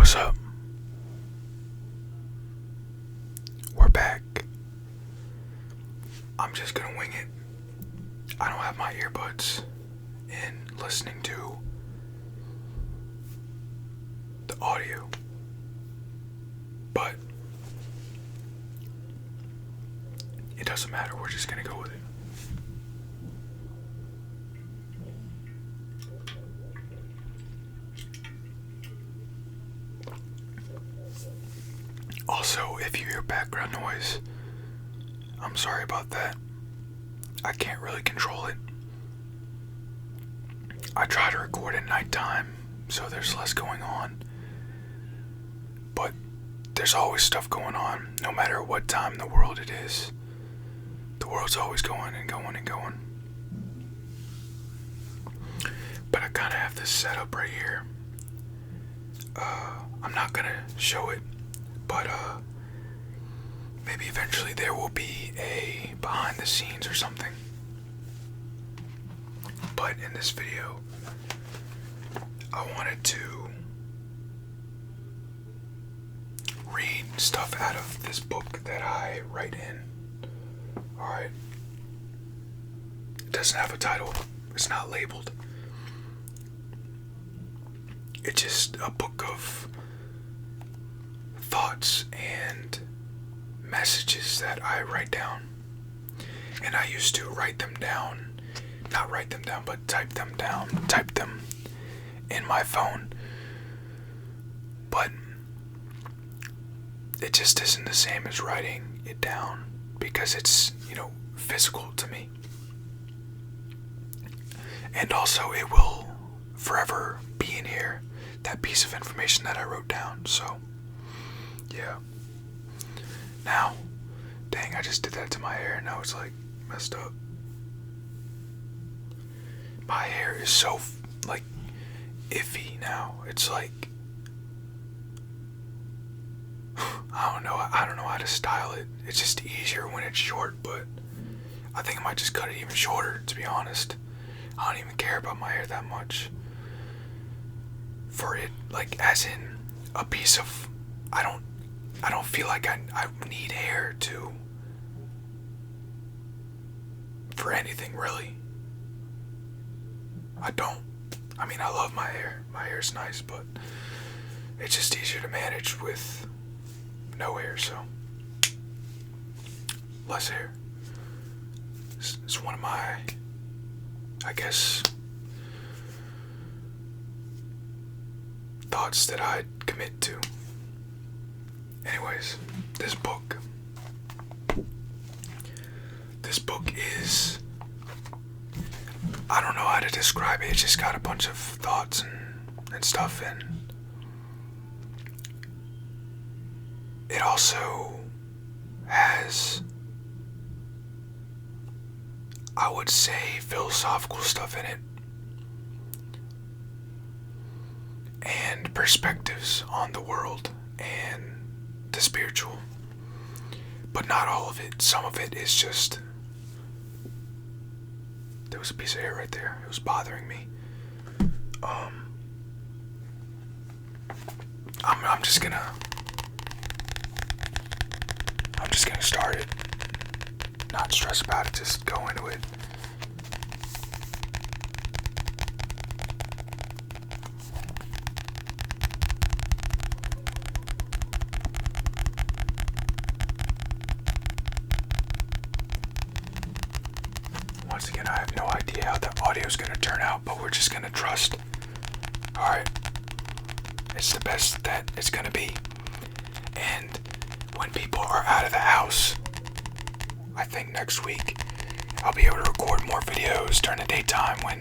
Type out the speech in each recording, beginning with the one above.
What's up? We're back. I'm just gonna wing it. I don't have my earbuds in listening to the audio, but it doesn't matter. We're just gonna go with it. Also, if you hear background noise, I'm sorry about that. I can't really control it. I try to record at nighttime, so there's less going on. But there's always stuff going on, no matter what time in the world it is. The world's always going and going and going. But I kind of have this set up right here. I'm not gonna show it, but maybe eventually there will be a behind the scenes or something. But in this video, I wanted to read stuff out of this book that I write in. Alright. It doesn't have a title. It's not labeled. It's just a book of thoughts and messages that I write down. And I used to write them down. Not write them down, but type them down. Type them in my phone. But it just isn't the same as writing it down because it's, physical to me. And also it will forever be in here, that piece of information that I wrote down. So, yeah. Now, dang, I just did that to my hair and now it's like messed up. My hair is so iffy now. It's like I don't know how to style it. It's just easier when it's short, but I think I might just cut it even shorter, to be honest. I don't even care about my hair that much. For it, as in a piece of I don't feel like I need hair for anything really. I don't. I mean, I love my hair. My hair's nice, but it's just easier to manage with no hair, so less hair. It's one of my, I guess, thoughts that I commit to. Anyways, this book is, I don't know how to describe it. It's just got a bunch of thoughts and stuff, and it also has, I would say, philosophical stuff in it and perspectives on the world and the spiritual, but not all of it. Some of it is just, there was a piece of hair right there. It was bothering me. I'm just gonna start it. Not stress about it, just go into it. Once again, I have no idea how the audio is gonna turn out, but we're just gonna trust. Alright. It's the best that it's gonna be. And when people are out of the house, I think next week I'll be able to record more videos during the daytime when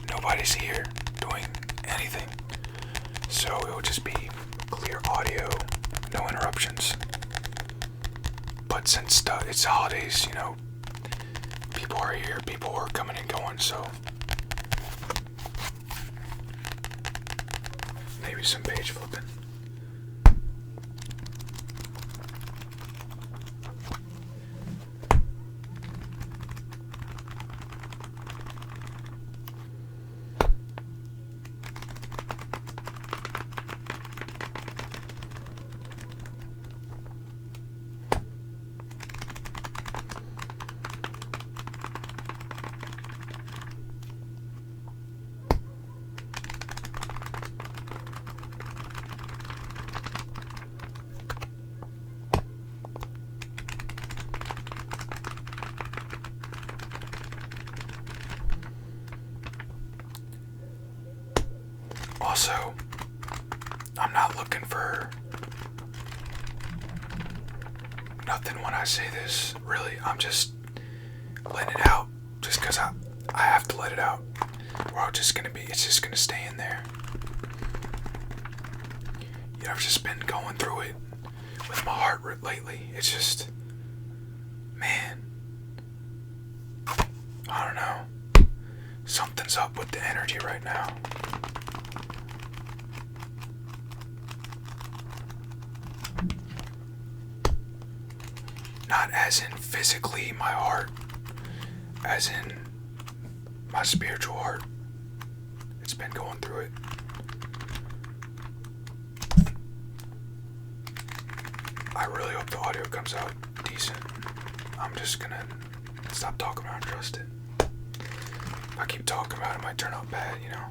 nobody's here doing anything. So it will just be clear audio, no interruptions. But since it's holidays, people are here, people are coming and going, so maybe some page flipping. also, I'm not looking for nothing when I say this, really. I'm just letting it out, just because I have to let it out, or it's just gonna stay in there. You know, I've just been going through it with my heart lately. It's just, man, I don't know. Something's up with the energy right now. Not as in physically my heart, as in my spiritual heart. It's been going through it. I really hope the audio comes out decent. I'm just gonna stop talking about it and trust it. If I keep talking about it, it might turn out bad, you know?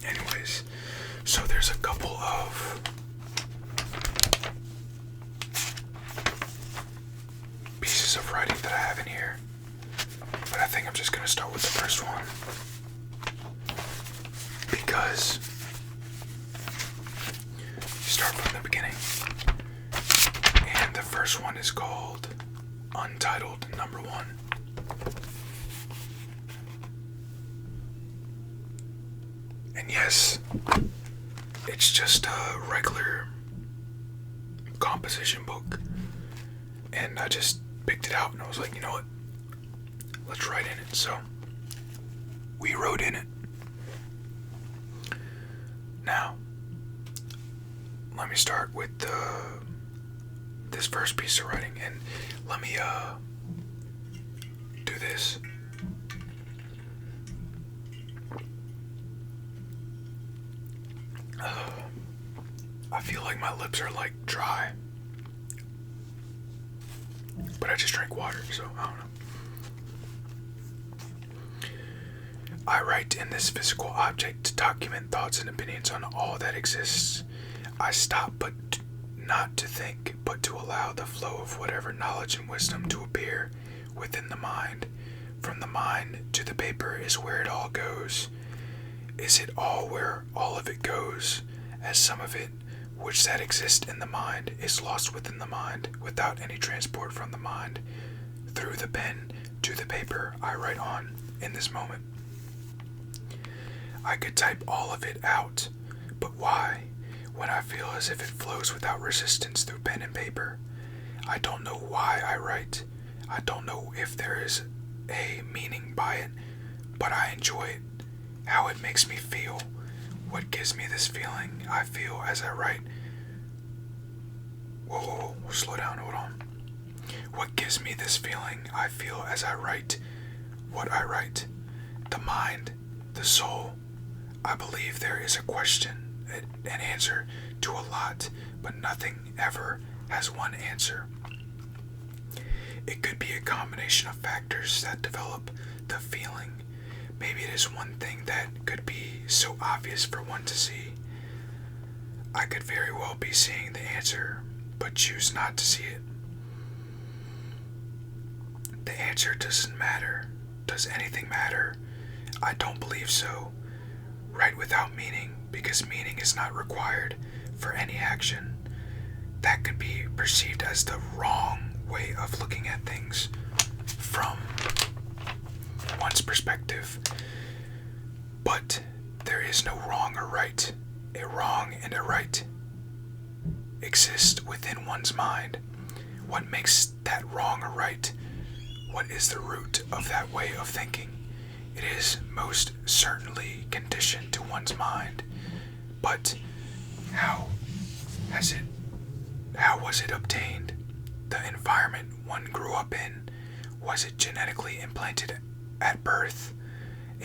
Anyways, so there's a couple of pieces of writing that I have in here, but I think I'm just gonna start with the first one, because you start from the beginning. And the first one is called Untitled, number 1. And yes, it's just a regular composition book. And I just picked it out and I was like, you know what? Let's write in it. So we wrote in it. Now, let me start with this first piece of writing, and let me do this. I feel like my lips are like dry, but I just drank water, so I don't know. I write in this physical object to document thoughts and opinions on all that exists. I stop but not to think, but to allow the flow of whatever knowledge and wisdom to appear within the mind. From the mind to the paper is where it all goes. Is it all where all of it goes, as some of it, which that exists in the mind, is lost within the mind, without any transport from the mind. Through the pen to the paper I write on in this moment. I could type all of it out, but why, when I feel as if it flows without resistance through pen and paper? I don't know why I write. I don't know if there is a meaning by it, but I enjoy it, how it makes me feel, what gives me this feeling I feel as I write. Whoa, slow down, hold on. What gives me this feeling I feel as I write what I write? The mind, the soul. I believe there is a question, an answer to a lot, but nothing ever has one answer. It could be a combination of factors that develop the feeling. Maybe it is one thing that could be so obvious for one to see. I could very well be seeing the answer, but choose not to see it. The answer doesn't matter. Does anything matter? I don't believe so. Write without meaning, because meaning is not required for any action. That could be perceived as the wrong way of looking at things from one's perspective. But there is no wrong or right. A wrong and a right exist within one's mind. What makes that wrong or right? What is the root of that way of thinking? It is most certainly conditioned to one's mind. But how was it obtained? The environment one grew up in, was it genetically implanted at birth?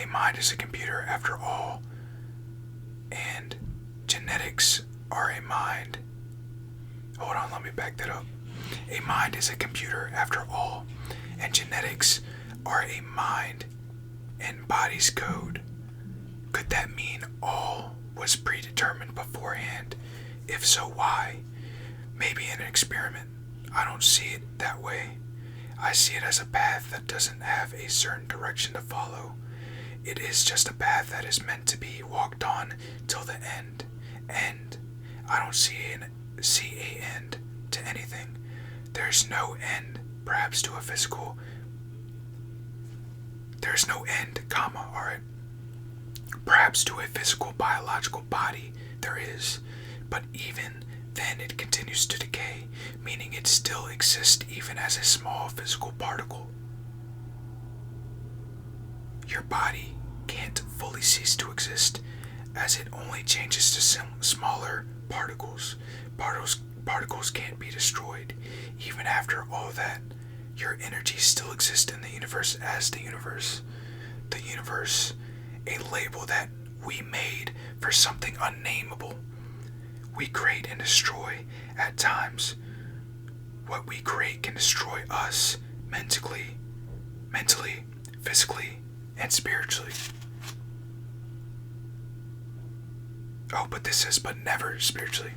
A mind is a computer after all, and genetics are a mind. Hold on, let me back that up. A mind is a computer after all, and genetics are a mind and body's code. Could that mean all was predetermined beforehand? If so, why? Maybe in an experiment. I don't see it that way. I see it as a path that doesn't have a certain direction to follow. it is just a path that is meant to be walked on till the end. And I don't see a end to anything. There's no end, perhaps to a physical. There's no end, comma, alright? Perhaps to a physical, biological body, there is. But even then it continues to decay, meaning it still exists even as a small physical particle. Your body can't fully cease to exist, as it only changes to smaller particles. Particles can't be destroyed. Even after all that, your energy still exists in the universe as the universe. The universe, a label that we made for something unnameable. We create and destroy at times. What we create can destroy us mentally, physically, and spiritually. Oh, but this is but never spiritually.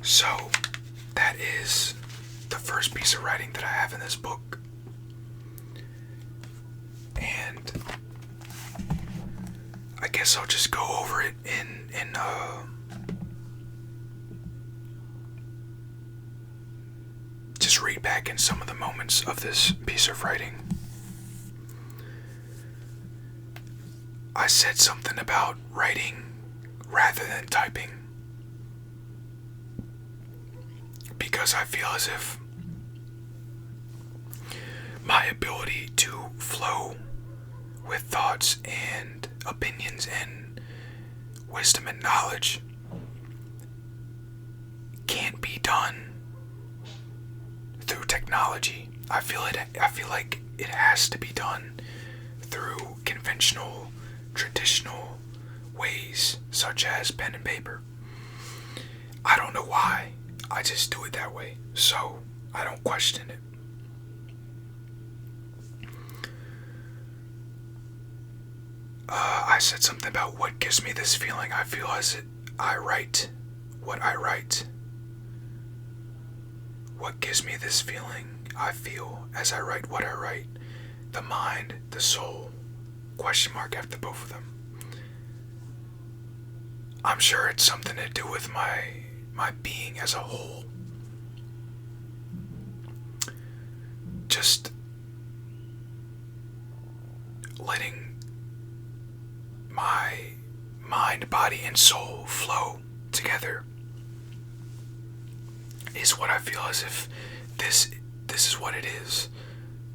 So, that is the first piece of writing that I have in this book. And I guess I'll just go over it in just read back in some of the moments of this piece of writing. I said something about writing rather than typing, because I feel as if my ability to flow with thoughts and opinions and wisdom and knowledge can't be done through technology. I feel like it has to be done through conventional, traditional ways, such as pen and paper. I don't know why. I just do it that way, so I don't question it. I said something about what gives me this feeling. I feel as it I write what I write. What gives me this feeling? I feel as I write what I write. The mind, the soul, question mark after both of them. I'm sure it's something to do with my being as a whole. Just letting my mind, body, and soul flow together is what I feel as if this is what it is.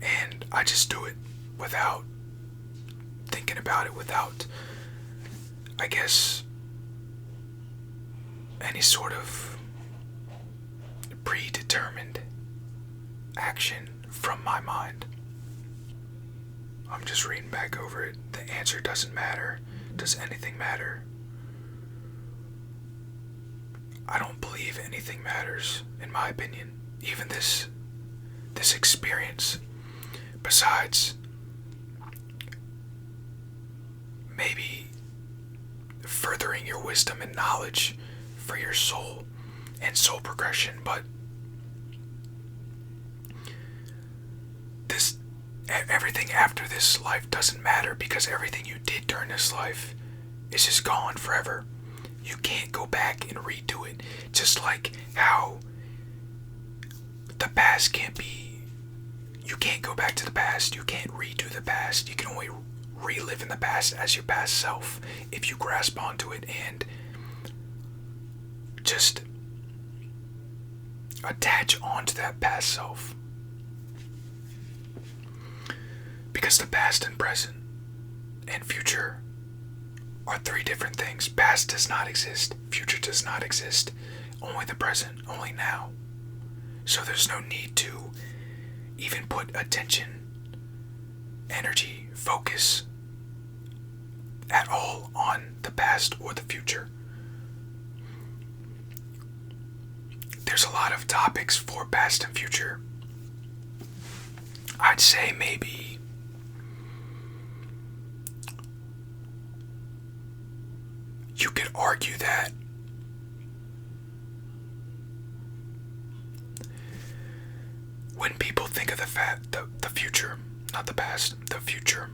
And I just do it without thinking about it, without, I guess, any sort of predetermined action from my mind. I'm just reading back over it. The answer doesn't matter. Does anything matter? I don't believe anything matters, in my opinion. Even this experience. Besides, maybe furthering your wisdom and knowledge for your soul and soul progression, but everything after this life doesn't matter, because everything you did during this life is just gone forever. You can't go back and redo it. Just like how the past can't be, you can't go back to the past, you can't redo the past, you can only relive in the past as your past self if you grasp onto it and just attach onto that past self. Because the past and present and future are three different things. Past does not exist, future does not exist, only the present, only now. So there's no need to even put attention, energy, focus at all on the past or the future. There's a lot of topics for past and future. I'd say maybe you could argue that when people think of the future, not the past, the future,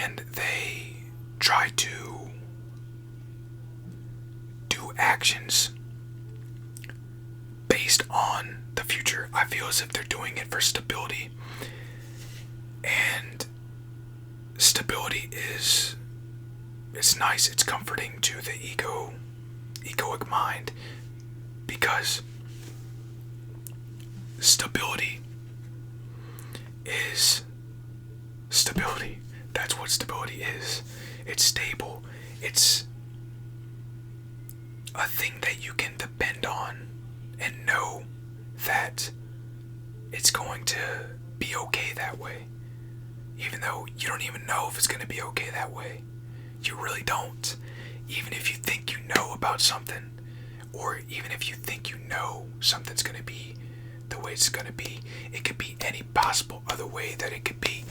and they try to do actions based on the future, I feel as if they're doing it for stability. And stability it's nice, it's comforting to the egoic mind, because stability is stability. That's what stability is. It's stable. It's a thing that you can depend on and know that it's going to be okay that way. Even though you don't even know if it's going to be okay that way. You really don't. Even if you think you know about something, or even if you think you know something's going to be the way it's going to be, it could be any possible other way that it could be.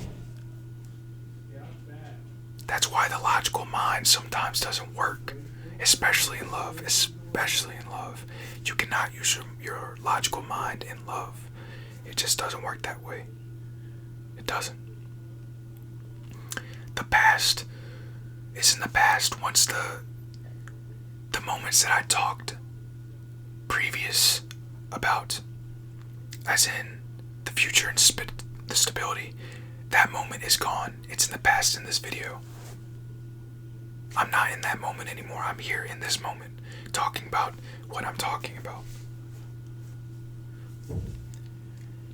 That's why the logical mind sometimes doesn't work, especially in love. Especially in love. You cannot use your logical mind in love. It just doesn't work that way. It doesn't. The past is in the past. Once the moments that I talked previous about, as in the future and the stability, that moment is gone. It's in the past in this video. I'm not in that moment anymore. I'm here in this moment, talking about what I'm talking about.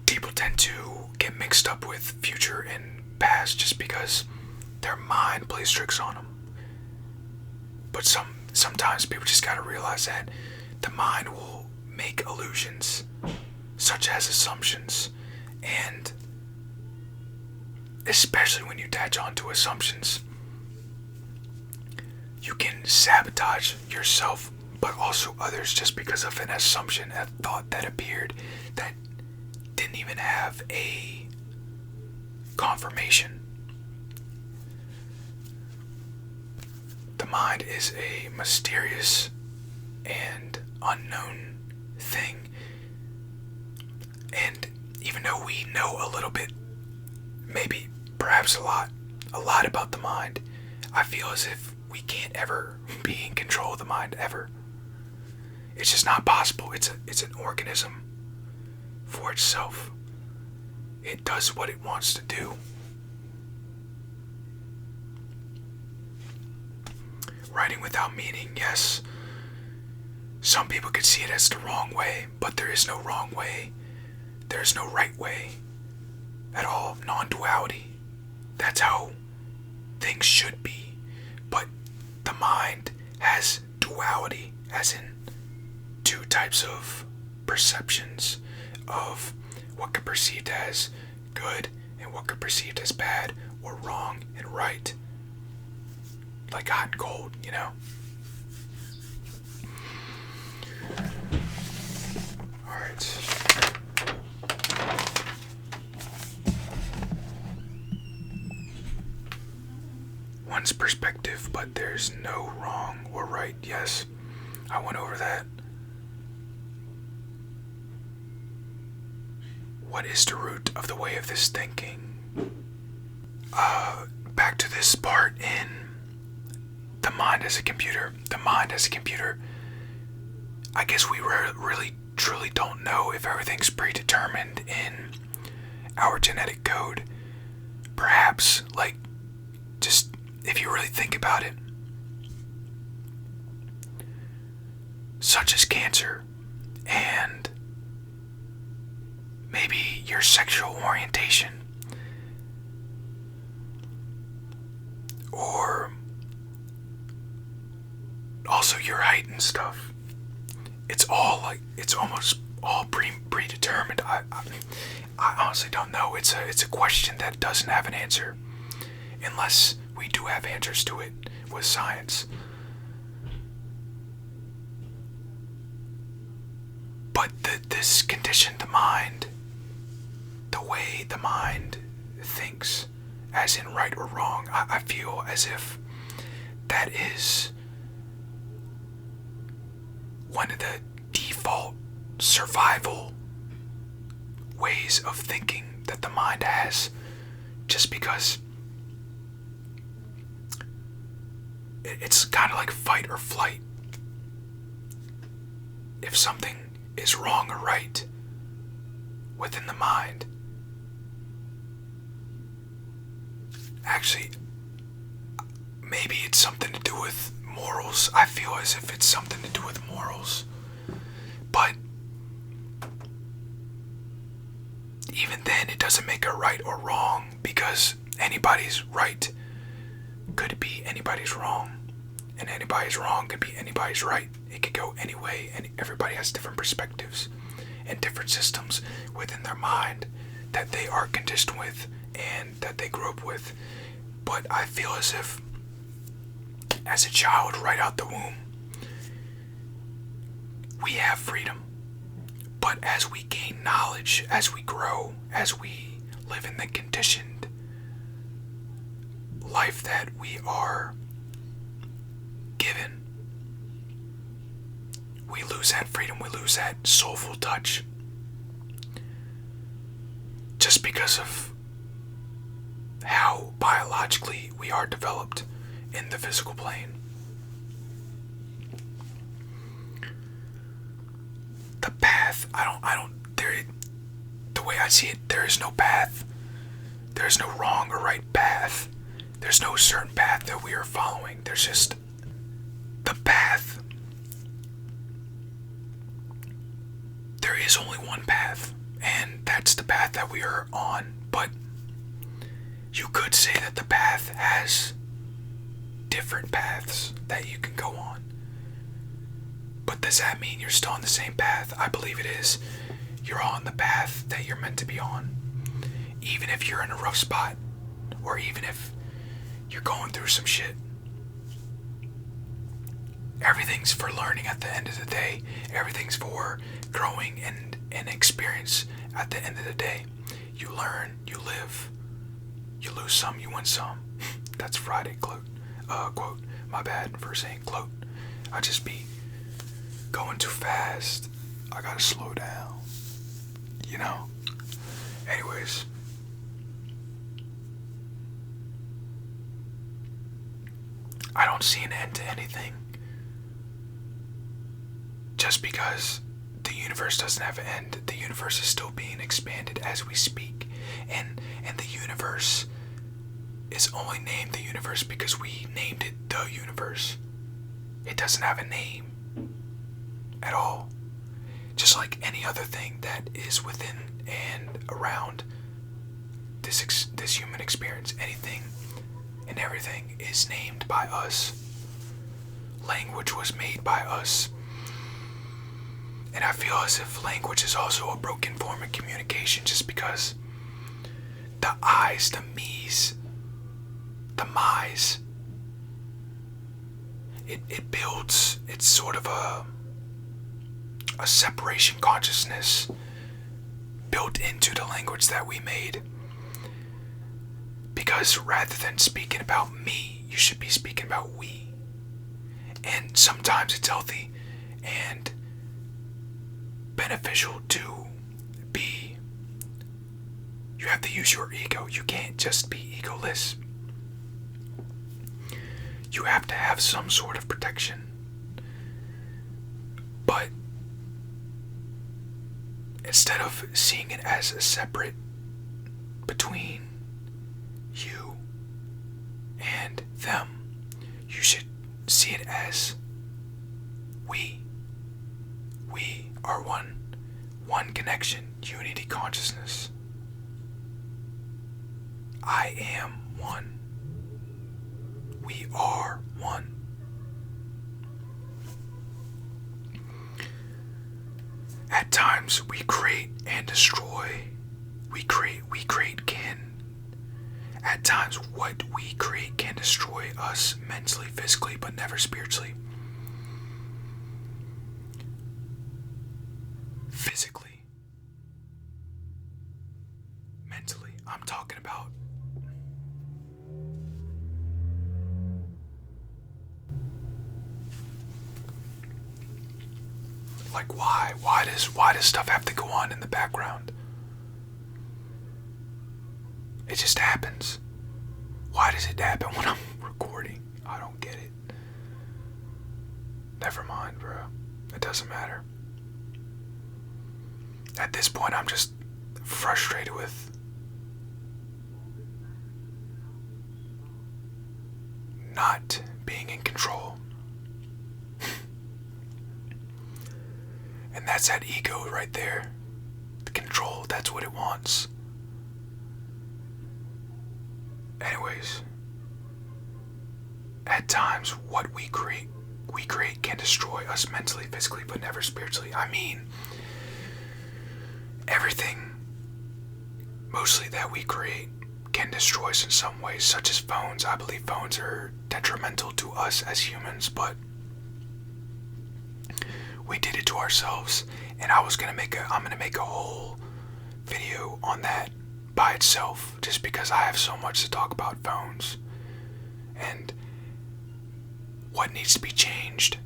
People tend to get mixed up with future and past just because their mind plays tricks on them. But sometimes people just gotta realize that the mind will make illusions, such as assumptions, and especially when you attach onto assumptions, you can sabotage yourself, but also others, just because of an assumption, a thought that appeared that didn't even have a confirmation. The mind is a mysterious and unknown thing. And even though we know a little bit, maybe, perhaps a lot about the mind, I feel as if we can't ever be in control of the mind, ever. It's just not possible. It's an organism for itself. It does what it wants to do. Writing without meaning, yes. Some people could see it as the wrong way, but there is no wrong way. There is no right way at all. Non-duality. That's how things should be. But the mind has duality, as in two types of perceptions of what could be perceived as good and what could be perceived as bad, or wrong and right. Like hot and cold, you know? Alright. One's perspective, but there's no wrong or right. Yes, I went over that. What is the root of the way of this thinking? Back to this part in the mind as a computer. The mind as a computer. I guess we really truly don't know if everything's predetermined in our genetic code. Perhaps, like, just if you really think about it, such as cancer and maybe your sexual orientation, or also your height and stuff. It's all like, it's almost all predetermined. I honestly don't know. It's a question that doesn't have an answer, unless we do have answers to it with science. But this conditioned the mind, the way the mind thinks, as in right or wrong, I feel as if that is one of the default survival ways of thinking that the mind has, just because it's kind of like fight or flight. If something is wrong or right within the mind, actually, maybe it's something to do with morals. I feel as if it's something to do with morals. But even then, it doesn't make it right or wrong, because anybody's right could be anybody's wrong, and anybody's wrong could be anybody's right. It could go any way, and everybody has different perspectives and different systems within their mind that they are conditioned with and that they grew up with. But I feel as if, as a child, right out the womb, we have freedom. But as we gain knowledge, as we grow, as we live in the conditioned life that we are given, we lose that freedom, we lose that soulful touch, just because of how biologically we are developed in the physical plane. The path, the way I see it, there is no path. There is no wrong or right path. There's no certain path that we are following. There's just the path. There is only one path, and that's the path that we are on. But you could say that the path has different paths that you can go on. But does that mean you're still on the same path? I believe it is. You're on the path that you're meant to be on. Even if you're in a rough spot, or even if you're going through some shit. Everything's for learning at the end of the day. Everything's for growing and experience at the end of the day. You learn, you live, you lose some, you win some. That's Friday quote. My bad for saying quote. I just be going too fast. I gotta slow down. You know? Anyways. I don't see an end to anything. Just because the universe doesn't have an end, the universe is still being expanded as we speak. And the universe is only named the universe because we named it the universe. It doesn't have a name at all. Just like any other thing that is within and around this human experience, anything and everything is named by us. Language was made by us. And I feel as if language is also a broken form of communication, just because the I's, the me's, the my's, it builds, it's sort of a separation consciousness built into the language that we made. Because rather than speaking about me, you should be speaking about we. And sometimes it's healthy and beneficial to be. You have to use your ego. You can't just be egoless. You have to have some sort of protection. But instead of seeing it as a separate between you and them, you should see it as we are one connection, unity consciousness. I am one. We are one. At times we create and destroy. We create can. At times what we create can destroy us mentally, physically, but never spiritually. Physically. Mentally. I'm talking about. Like why? Why does stuff have to go on in the background? It just happens. Why does it happen when I'm recording? I don't get it. Never mind, bro. It doesn't matter. At this point, I'm just frustrated with not being in control. And that's that ego right there. The control, that's what it wants. Anyways, at times what we create can destroy us mentally, physically, but never spiritually. I mean, everything mostly that we create can destroy us in some ways, such as phones. I believe phones are detrimental to us as humans, but we did it to ourselves. And I'm gonna make a whole video on that by itself, just because I have so much to talk about phones and what needs to be changed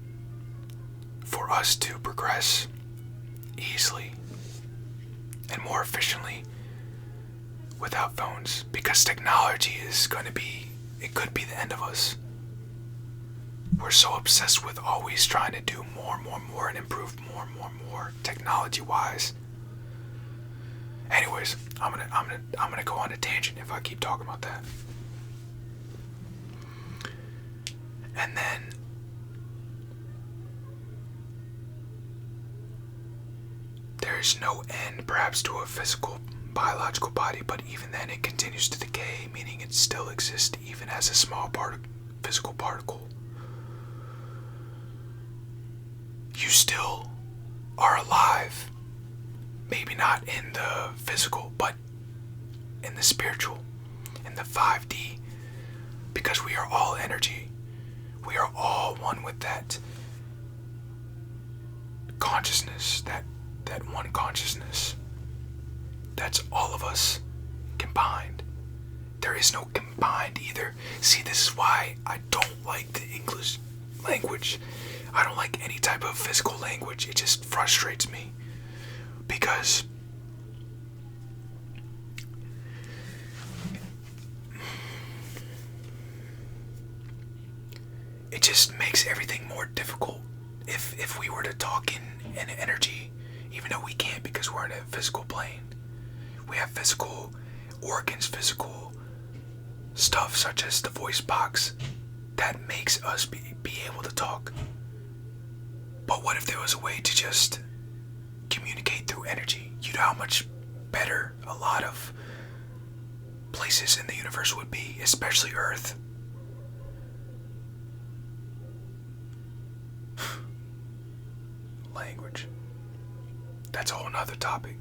for us to progress easily and more efficiently without phones, because technology is going to be, it could be the end of us. We're so obsessed with always trying to do more and improve more technology wise. Anyways, I'm gonna go on a tangent if I keep talking about that. And then there is no end perhaps to a physical biological body, but even then it continues to decay, meaning it still exists even as a small physical particle. You still are alive, maybe not in the physical, but in the spiritual, in the 5D, because we are all energy. We are all one with that consciousness, that one consciousness. That's all of us combined. There is no combined either. See, this is why I don't like the English language. I don't like any type of physical language. It just frustrates me. Because it just makes everything more difficult. If we were to talk in energy, even though we can't because we're in a physical plane. We have physical organs, physical stuff such as the voice box that makes us be able to talk. But what if there was a way to just communicate through energy? You know how much better a lot of places in the universe would be, especially Earth. Language. That's a whole nother topic.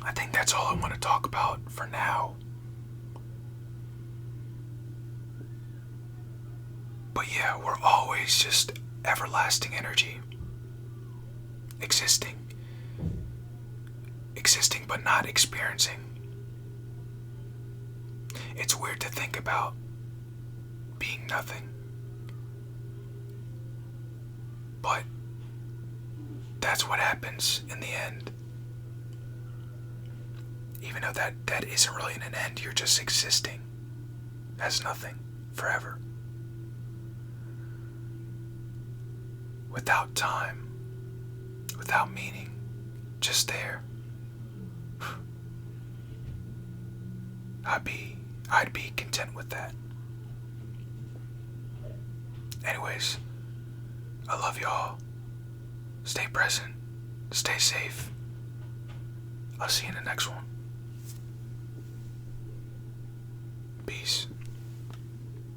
I think that's all I want to talk about for now. But yeah, we're always just everlasting energy. Existing but not experiencing. It's weird to think about being nothing. But that's what happens in the end. Even though that isn't really an end, you're just existing as nothing forever. Without time, without meaning, just there. I'd be content with that. Anyways, I love y'all. Stay present. Stay safe. I'll see you in the next one. Peace.